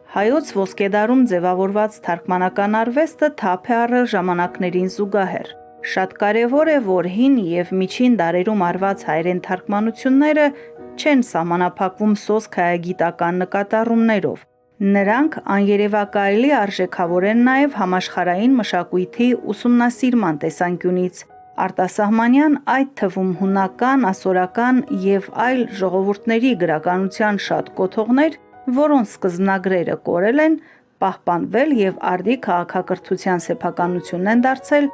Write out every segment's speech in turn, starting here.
Հայոց ոսկեդարում ձևավորված թարգմանական արվեստը թափ է առել ժամանակներին զուգահեռ։ Շատ կարևոր է, որ հին և միջին դարերում արված հայերեն թարգմանությունները չեն սահմանափակվում սոսկ-հայագիտական նկատառումներով։ Նրանք աներևակայելի արժեքավոր են նաև համաշխարհային մշակույթի ուսումնասիրման տեսանկյունից։ Արտասահմանյան, այդ թվում հունական, ասորական և այլ ժողովուրդների գրականության շատ կոթողներ, որոնց սկզբնագրերը կորել են, պահպանվել և արդի քաղաքակրթության սեփականություն են դարձել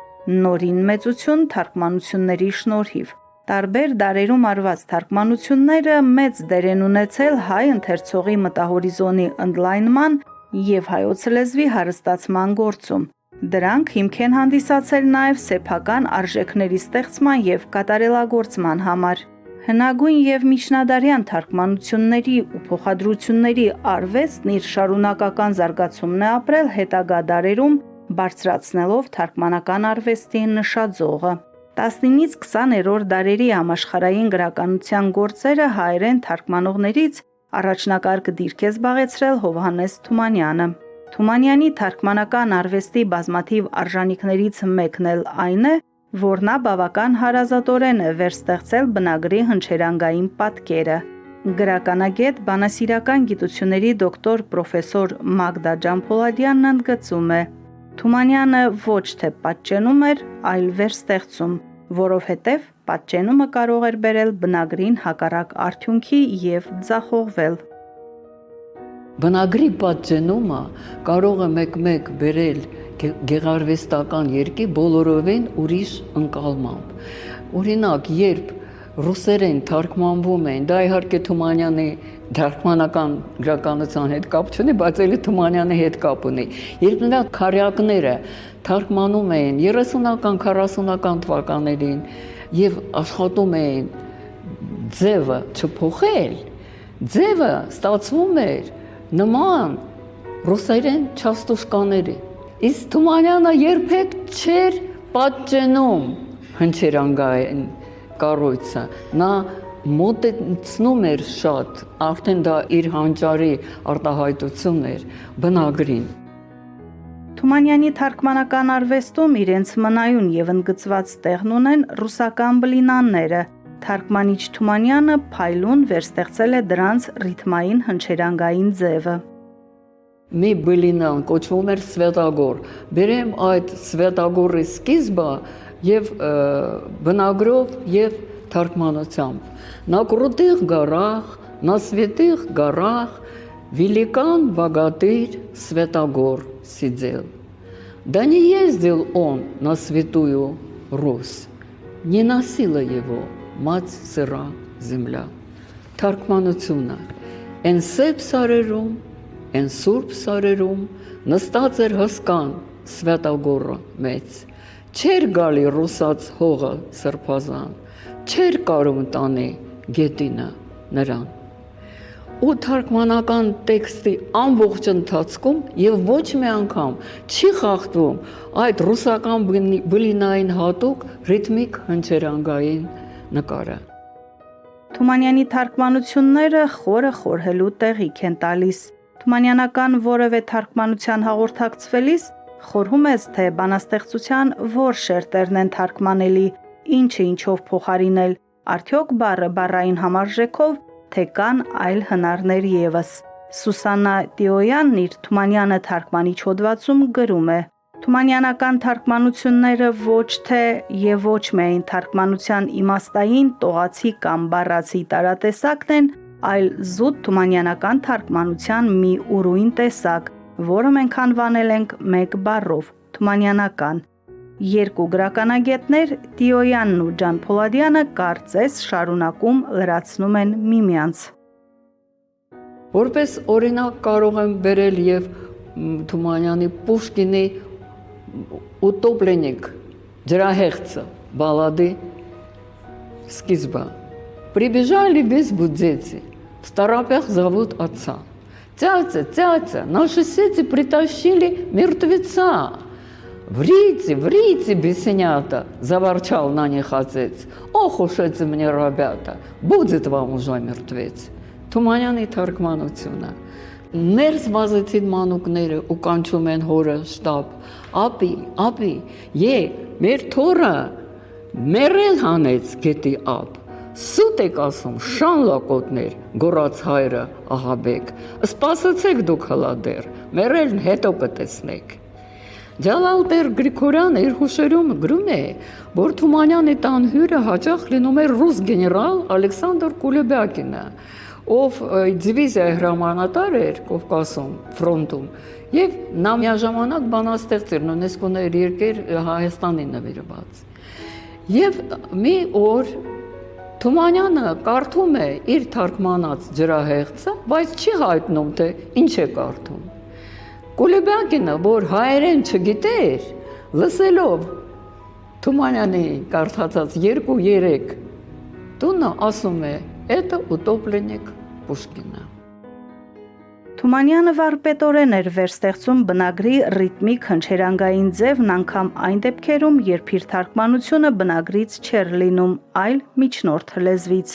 նորին մեծություն թարգմանությունների շնորհիվ։ Տարբեր դարերում արված թարգմանությունները մեծ դեր են ունեցել հայ ընթերցողի մտահորիզոնի ընդլայնման և հայոց լեզվի հարստացման գործում։ Դրանք հիմք են հանդիսացել նաև սեփական արժեքների ստեղծման և կատարելագործման համար։ Հնագույն և միջնադարյան թարգմանությունների ու փոխադրությունների արվեստն իր շարունակական զարգացումն է ապրել հետագա դարերում, բարձրացնելով թարգմանական արվեստի նշաձողը։ 19-ից 20-րդ դարերի համաշխարհային գրականության գործերը հայերեն թարգմանողներից առաջնակարգ դիրք է զբաղեցրել Հովհաննես Թումանյանը։ Թումանյանի թարգմանական արվեստի բազմաթիվ արժանիքներից մեկն էլ այն է, որ նա բավական հարազատորեն է վերստեղծել բնագրի հնչերանգային պատկերը։ Գրականագետ, բանասիրական գիտությունների դոկտոր պրոֆեսոր Մագդա Ջանփոլադյանն ընդգծում է. Թումանյանը ոչ թե պատճենում էր, այլ վերստեղծում, որովհետև պատճենումը կարող էր բերել բնագրին հակառակ արդյունքի և ձախողվել։ Բնագրի պատճենումը կարող է մեկ-մեկ բերել գեղարվեստական երկի բոլորովին ուրիշ ընկալմամբ։ Օրինակ, երբ ռուսերեն թարգմանվում են, դա իհարկե Թումանյանի թարգմանական գրականության հետ կապ չունի, բայց էլի Թումանյանի հետ կապ ունի։ Երբ նրա քարյակները թարգմանում էին 30-ական, 40-ական թվականներին և աշխատում էին ձևը չփոխել, ձևը ստացվում էր նման ռուսերեն չաստուշկաների։ Իսկ Թումանյանը երբեք չէր պատճենում հնչերանգային կառույցը, նա մոտեցնում էր շատ, արդեն դա իր հանճարի արտահայտություն էր բնագրին։ Թումանյանի թարգմանական արվեստում իրենց մնայուն և ընդգծված տեղն ունեն ռուսական բլինանները։ Թարգմանիչ Թումանյանը փայլուն վերստեղծել է դրանց ռիթմային հնչերանգային ձևը։ Մի բլինան կոչվում էր Սվետագոր։ Բերեմ այդ Սվետագորի սկիզբը և բնագրով և թարգմանությամբ։ На крутых горах, на святых горах великан богатырь Святогор сидел. Да не ездил он на святую Русь, не носила его мать сыра земля. Թարգմանությունը Են սեփ սարերում, են սուրբ սարերում նստած էր հսկան Սվետագորը մեծ։ Չէր գալի ռուսաց հողը սրբազան, չէր կարում տանի գետինը նրան։ Ու թարգմանական տեքստի ամբողջ ընթացքում և ոչ մի անգամ չի խախտվում այդ ռուսական բլինային հատուկ ռիթմիկ հնչերանգային նկարը։ Թումանյանի թարգմանությունները խորը խորհելու տեղիք են տալիս։ Թումանյանական որևէ թարգմանության հաղորդակցվելիս խորհում ես, թե բանաստեղծության որ շերտերն են թարգմանելի, ինչը ինչով փոխարինել, արդյոք բառը բառային համարժեքով, թե կան այլ հնարներ ևս։ Սուսաննա Տիոյանն իր Թումանյանը թարգմանիչ հոդվածում գրում է. Թումանյանական թարգմանությունները ոչ թե և ոչ միայն թարգմանության իմաստային, տողացի կամ բառացի տարատեսակն են, այլ զուտ թումանյանական թարգմանության մի ուրույն տեսակ, որը մենք անվանել ենք մեկ բառով՝ թումանյանական։ Երկու գրականագետներ՝ Տիոյանն ու Ջանփոլադյանը, կարծես շարունակում լրացնում են միմյանց։ Որպես օրինակ կարող եմ բերել և Թումանյանի Պուշկինի «Утопленник» ջրահեղձը բալլադի սկիզբը։ Прибежали без дети, в торопях зовут отца. Тятя, тятя, наши сети притащили мертвеца. Врите, бесенята, заворчал на них отец. Ох уж эти мне ребята, будет вам уже мертвец. Թումանյանի թարգմանությունը։ ներս վազեցին մանուկները ու կանչում են հորը շտապ. ապի, մեր թորը մերել հանեց գետի ափ, սուտ եք ասում, շան լակոտներ, գոռաց հայրը Ահաբեկ, սպասեցեք դուք հլա դեռ, մերելն հետո կտեսնեք։ Ջալալտեր Գրիգորյանը իր հուշերում գրում է, որ Թումանյանի տան հյուրը հաճախ լինում էր ռուս գեներալ Ալեքսանդր Կուլեբյակինը, ով դիվիզիայի հրամանատար էր Կովկասում, ֆրոնտում, եւ նա միաժամանակ բանաստեղծ էր, նույնիսկ ուներ երկեր Հայաստանին նվիրված։ Եվ մի օր Թումանյանը կարդում է իր թարգմանած ջրահեղձը, բայց չի հայտնում, թե ինչ է կարդում։ Կուլեբյակինը, որ հայերեն չգիտեր, լսելով Թումանյանի կարդացած 2-3 տունը ասում է. «Это утопленник Пушкина»։ Թումանյանը վարպետորեն էր վերստեղծում բնագրի ռիթմիկ հնչերանգային ձևն անգամ այն դեպքերում, երբ իր թարգմանությունը բնագրից չէր լինում, այլ միջնորդ լեզվից։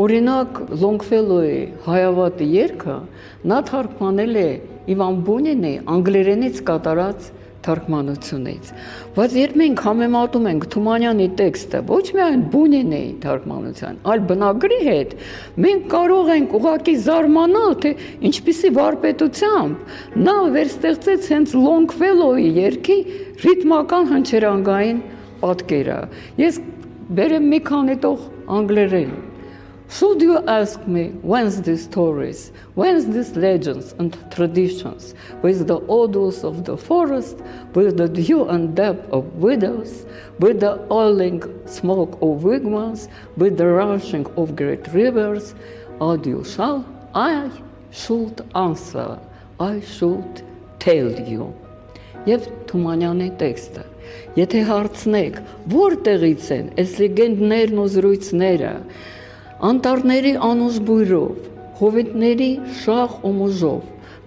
Օրինակ Լոնգֆելոյի հայավատի երգը նա թարգմանել է Իվան Բունինի անգլերենից կատարած թարգմանությունից, բայց երբ մենք համեմատում ենք Թումանյանի տեքստը ոչ միայն Բունինի թարգմանության, այլ բնագրի հետ, մենք կարող ենք ուղղակի զարմանալ, թե ինչպիսի վարպետությամբ նա վերստեղծեց հենց Լոնգֆելոյի երգի ռիթմական հնչերանգային պատկերը։ Ես բերեմ մի քանի տող անգլերեն։ Should you ask me whence these stories, whence these legends and traditions, with the odors of the forest, with the dew and depth of widows, with the oiling smoke of wigwams, with the rushing of great rivers, and you shall, I should answer, I should tell you։ Եվ Թումանյանի տեքստը, եթե հարցնեք, որտեղից են այս լեգենդներն ու զրույցները, անտառների անուշ բույրով, հովիտների շաղ ու մուժով,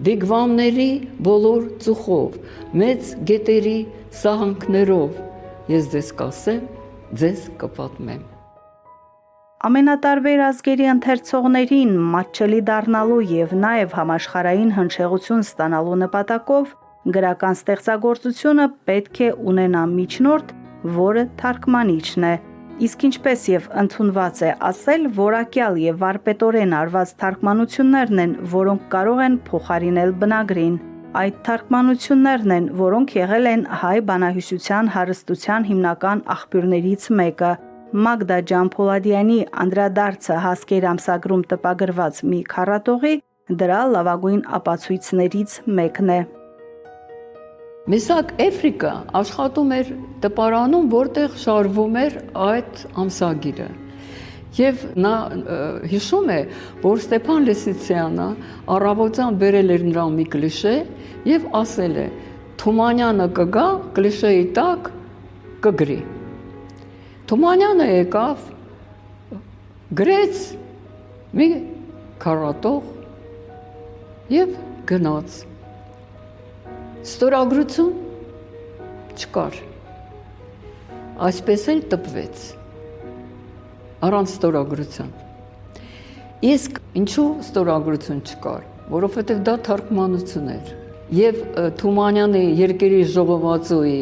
դիգվամների բոլոր ծուխով, մեծ գետերի սահանքներով, ես ձեզ կասեմ, ձեզ կպատմեմ։ Ամենատարբեր ազգերի ընթերցողներին մատչելի դառնալու եւ նաեւ համաշխարհային հնչեղություն ստանալու նպատակով գրական ստեղծագործությունը պետք է ունենա միջնորդ, որը թարգմանիչն է։ Իսկ ինչպես եւ ընդունված է ասել, որակյալ եւ վարպետորեն արված թարգմանություններն են, որոնք կարող են փոխարինել բնագրին։ Այդ թարգմանություններն են, որոնք եղել են հայ բանահյուսության հարստության հիմնական աղբյուրներից մեկը։ Մագդա Ջանփոլադյանի անդրադարձը հասկեր ամսագրում տպագրված մի քառատողի դրա լավագույն ապացույցներից մեկն է։ Միսակ Էֆրիկա աշխատում էր տպարանում, որտեղ շարվում էր այդ ամսագիրը։ Եվ նա հիշում է, որ Ստեփան Լիսիցյանը առավոտյան բերել էր նրան մի կլիշե եւ ասել է. Թումանյանը կգա, կլիշեի տակ կգրի։ Թումանյանը եկավ, գրեց մի քառատող եւ գնաց։ Ստորագրություն չկար, այսպես էլ տպվեց, առանց ստորագրության։ Իսկ ինչու ստորագրություն չկար, որովհետև դա թարգմանություն էր։ Եվ Թումանյանի երկերի ժողովածուի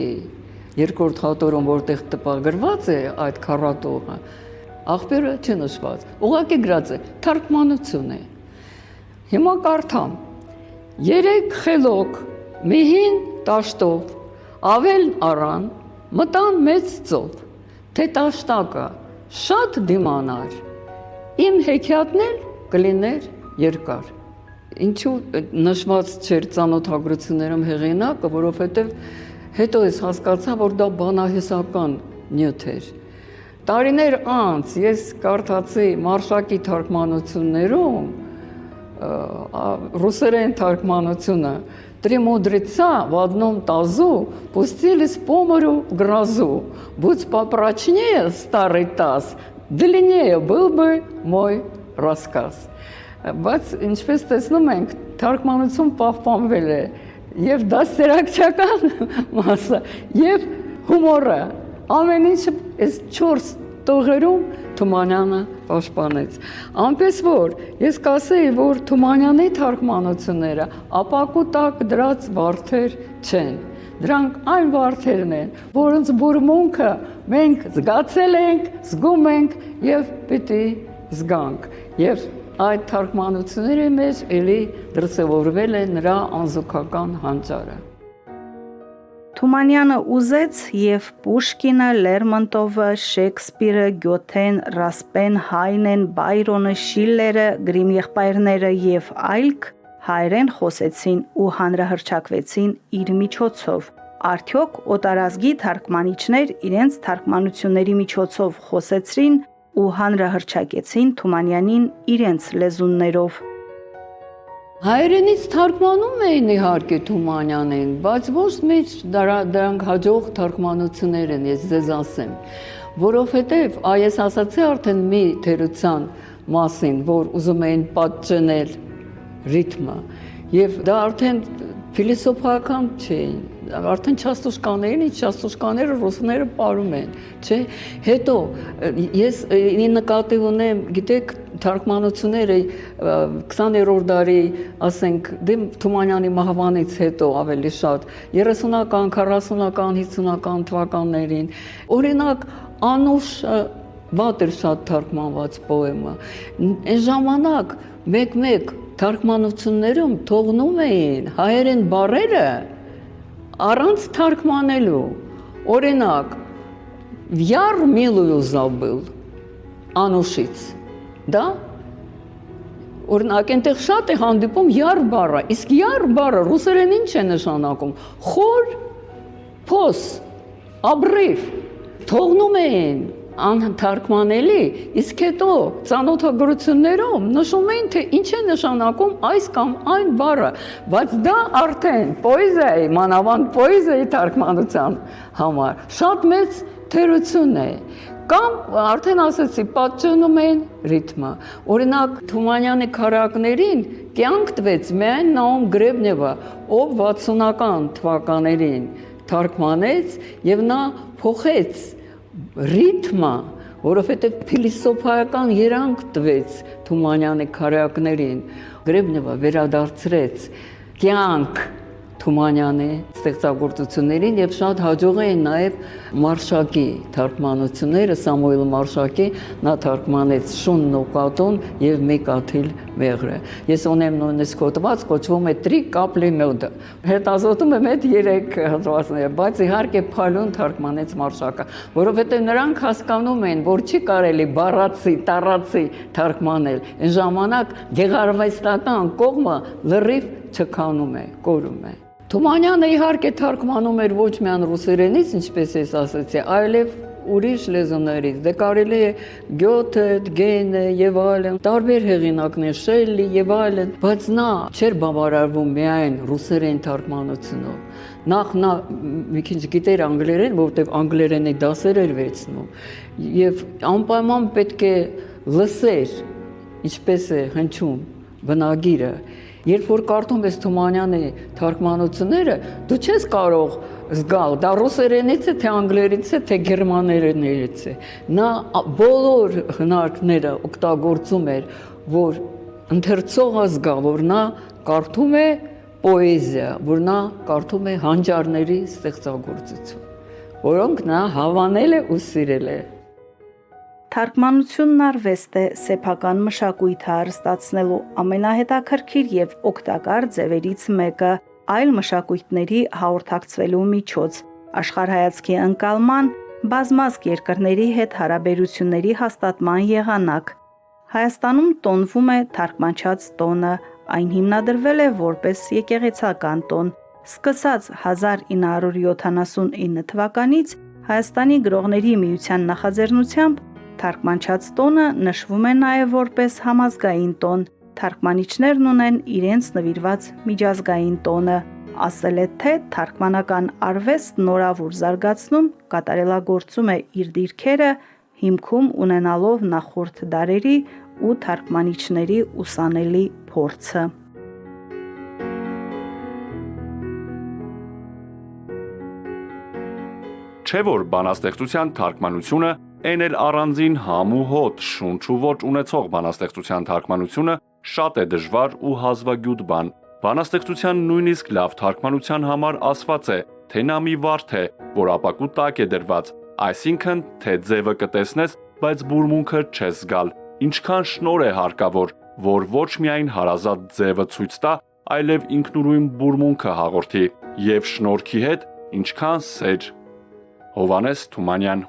երկրորդ հատորում, որտեղ տպագրված է այդ քառատողը, աղբյուրը չի նշված, ուղղակի գրած է, թարգմանություն է։ Հիմա կարդամ. 3 խելոք Միհին տաշտով, ավելն առան, մտան մեծ ծով, թե տաշտակը շատ դիմանար, իմ հեքիաթն էլ կլիներ երկար։ Ինչու նշված չէր ծանոթագրություններում հեղինակը, որովհետև հետո ես հասկացա, որ դա բանահյուսական նյութ էր։ Տարիներ անց ես կարդացի Մարշակի թարգմանություններում ռուսերեն թարգմանությունը «Три мудреца в одном тазу пустились по морю в грозу. Будь попрочнее старый таз, длиннее был бы мой рассказ». Բայց ինչպես տեսնում ենք, թարգմանություն պահպանվել է եւ դաստիարակչական մասը եւ հումորը։ Ամեն ինչը այս 4 տողերում Թումանյանը պաշտպանեց։ Այնպես որ ես կասեի, որ Թումանյանի թարգմանությունները ապակու տակ դրած վարդեր չեն։ Դրանք այն վարդերն են, որոնց բուրմունքը մենք զգացել ենք, զգում ենք եւ պիտի զգանք։ Եվ այդ թարգմանությունների մեջ էլի դրսևորվել է նրա անզուգական հանճարը։ Թումանյանը ուզեց եւ Պուշկինը, Լերմոնտովը, Շեքսպիրը, Գյոթեն, Ռասպեն, Հայնեն, Բայրոնը, Շիլլերը, Գրիմ եղբայրները եւ այլք հայերեն խոսեցին ու հանրահռչակվեցին իր միջոցով։ Արդյոք օտարազգի թարգմանիչներ իրենց թարգմանությունների միջոցով խոսեցրին ու հանրահռչակեցին Թումանյանին իրենց լեզուններով։ Հայերենից թարգմանում էին իհարկե Թումանյանին, բայց ոչ միշտ դրանք հաջող թարգմանություններ են, ես ձեզ ասեմ, որովհետև ես ասացի արդեն մի թերության մասին, որ ուզում էին պատճենել ռիթմը, եւ դա արդեն փիլիսոփայական չէին, արդեն չաստուշկաներին, չաստուշկաները ռուսները պարում են, չէ՞։ Հետո ես նկատի ունեմ, գիտեք, թարգմանությունները 20-րդ դարի, ասենք, Թումանյանի մահվանից հետո ավելի շատ 30-ական, 40-ական, 50-ական թվականներին, օրինակ Անուշը վատ էր շատ թարգմանված պոեմը։ Այն ժամանակ մեկ-մեկ թարգմանություններում թողնում էին հայերեն բառերը առանց թարգմանելու։ Օրինակ, Яр милую забыл Անուշից։ Դա օրինակ այնտեղ շատ է հանդիպում Яр բառը, իսկ Яр բառը ռուսերեն ինչ է նշանակում։ Խոր, փոս, обрыв։ Թողնում էին անթարգմանելի, իսկ հետո ծանոթագրություններում նշում էին, թե ինչ է նշանակում այս կամ այն բառը, բայց դա արդեն պոեզիայի, մանավանդ պոեզիայի թարգմանության համար շատ մեծ թերություն է։ Կամ արդեն ասեցի, պատճենում են ռիթմը։ Օրինակ Թումանյանի քարակներին կյանք տվեց միայն Նաում Գրեբնևը, ով 60-ական թվականներին թարգմանեց եւ նա փոխեց ռիթմը, որովհետև փիլիսոփայական երանգ տվեց Թումանյանի քարակներին, Գրեբնևը վերադարձրեց կյանք Թումանյանի ստեղծագործություններին եւ շատ հաջող էին նաեւ Մարշակի թարգմանությունները, Սամուել Մարշակի, նա թարգմանեց Շունն ու կատուն եւ մի կաթիլ մեղրը։ Ես ունեմ նույնիսկ հոդված, կոչվում է Три капли меда։ Հետազոտում եմ այդ 3 հոդվածները, բայց իհարկե փալուն թարգմանեց Մարշակը, որովհետեւ նրանք հասկանում են, որ չի կարելի բառացի, տառացի թարգմանել։ Այն ժամանակ գեղարվեստական կողմը լրիվ չքանում է, կորում է։ Թումանյանը իհարկե թարգմանում էր ոչ միայն ռուսերենից, ինչպես ես ասացի, այլև ուրիշ լեզուներից, դե կարելի է Գյոթե, Գեյնը եւ այլն, տարբեր հեղինակներ, Շելլի եւ այլն, բայց նա չէր բավարարվում միայն ռուսերեն թարգմանությունով։ Նախ նա մի քիչ գիտեր անգլերեն, որովհետեւ անգլերենի դասեր էր վերցնում, եւ անպայման պետք է լսեր, ինչպես է հնչում բնագիրը։ Երբ որ կարդում ես Թումանյանի թարգմանությունները, դու չես կարող զգալ, դա ռուսերենից է, թե անգլերենից է, թե գերմաներենից է։ Նա բոլոր հնարքները օգտագործում էր, որ ընթերցողը զգա, որ նա կարդում է պոեզիա, որ նա կարդում է հանճարների ստեղծագործություն, որոնք նա հավանել է ու սիրել է։ Թարգմանությունն արվեստ է սեփական մշակույթը հարստացնելու ամենահետաքրքիր եւ օգտակար ձևերից մեկը, այլ մշակույթների հաղորդակցվելու միջոց, աշխարհայացքի ընկալման, բազմազգ երկրների հետ հարաբերությունների հաստատման եղանակ։ Հայաստանում տոնվում է թարգմանչած տոնը, այն հիմնադրվել է որպես եկեղեցական տոն։ Սկսած 1979 թվականից Հայաստանի գրողների միության նախաձեռնությամբ թարգմանչած տոնը նշվում է նաև որպես համազգային տոն։ Թարգմանիչներն ունեն իրենց նվիրված միջազգային տոնը։ Ասել է, թե թարգմանական արվեստն նորավոր զարգացնում կատարելագործում է իր դիրքերը, հիմքում ունենալով նախորդ դարերի ու թարգմանիչների ուսանելի փորձը։ Չէ՞ որ բանաստեղծության թարգմանությունը Այն էլ առանձին համ ու հոտ, շունչ ու ոճ ունեցող բանաստեղծության թարգմանությունը շատ է դժվար ու հազվագյուտ բան։ Բանաստեղծության նույնիսկ լավ թարգմանության համար ասված է, թե նա մի վարդ է, որ ապակու տակ է դրված, այսինքն, թե ձևը կտեսնես, բայց բուրմունքը չես զգալ։ Ինչքան շնորհ է հարկավոր, որ ոչ միայն հարազատ ձևը ցույց տա, այլև ինքնուրույն բուրմունքը հաղորդի, եւ շնորհքի հետ ինչքան սեր։ Հովհաննես Թումանյան